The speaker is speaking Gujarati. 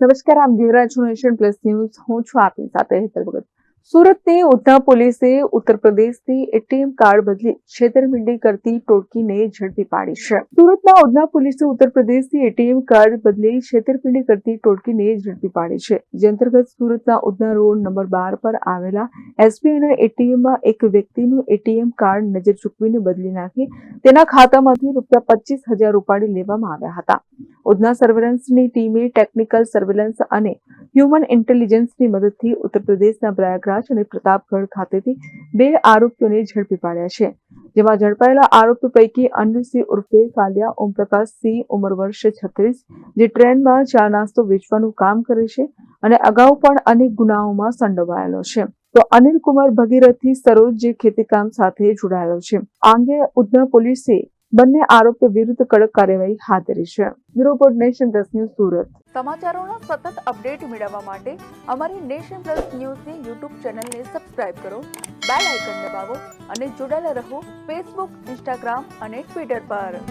નમસ્કાર, આપ જોઈ રહ્યા છો નેશન પ્લસ ન્યૂઝ. હું છું આપની સાથે હેતલ ભગત. સુરતની ઉધના પોલીસે ઉત્તર પ્રદેશથી એટીએમ કાર્ડ બદલી છેતરપિંડી કરતી ટોળકીને ઝડપી પાડી છે. સુરતના ઉધના પોલીસે ઉત્તર પ્રદેશથી એટીએમ કાર્ડ બદલી છેતરપિંડી કરતી ટોળકીને ઝડપી પાડી છે. જે અંતર્ગત સુરતના ઉધના રોડ નંબર 12 પર આવેલા એસબીઆઈના એટીએમમાં એક વ્યક્તિનું એટીએમ કાર્ડ નજર ચૂકવીને બદલી નાખી તેના ખાતામાંથી ₹25,000 ઉપાડી લેવામાં આવ્યા હતા. ઉધના સર્વેલન્સની ટીમે ટેકનિકલ સર્વેલન્સ અને હ્યુમન ઇન્ટેલિજન્સની મદદથી ઉત્તર પ્રદેશના પ્રયાગરાજ અને પ્રતાપગઢ ખાતેથી 2 આરોપીઓને ઝડપી પાડ્યા છે. જેમાં ઝડપાયેલા આરોપીઓ પૈકી અન્નુસિંહ ઉર્ફે કાલિયા ઓમપ્રકાશસિંહ, ઉંમર વર્ષ 36, જે ટ્રેનમાં ચા નાસ્તો વેચવાનું કામ કરે છે અને અગાઉ પણ અનેક ગુનાઓમાં સંડોવાયેલો છે. તો અનિલ કુમાર ભગીરથી સરોજ, જે ખેતીકામ સાથે જોડાયેલો છે. આ અંગે ઉધના પોલીસે બંને આરોપીઓ વિરુદ્ધ કડક કાર્યવાહી હાથ ધરી છે. Bureau report, Nation Plus News, Surat. સમાચારોના સતત અપડેટ મેળવવા માટે અમારી નેશન પ્લસ ન્યૂઝની યુટ્યુબ ચેનલને સબસ્ક્રાઇબ કરો, બેલ આઇકન દબાવો અને જોડાયેલા રહો ફેસબુક, ઇન્સ્ટાગ્રામ અને ટ્વિટર પર.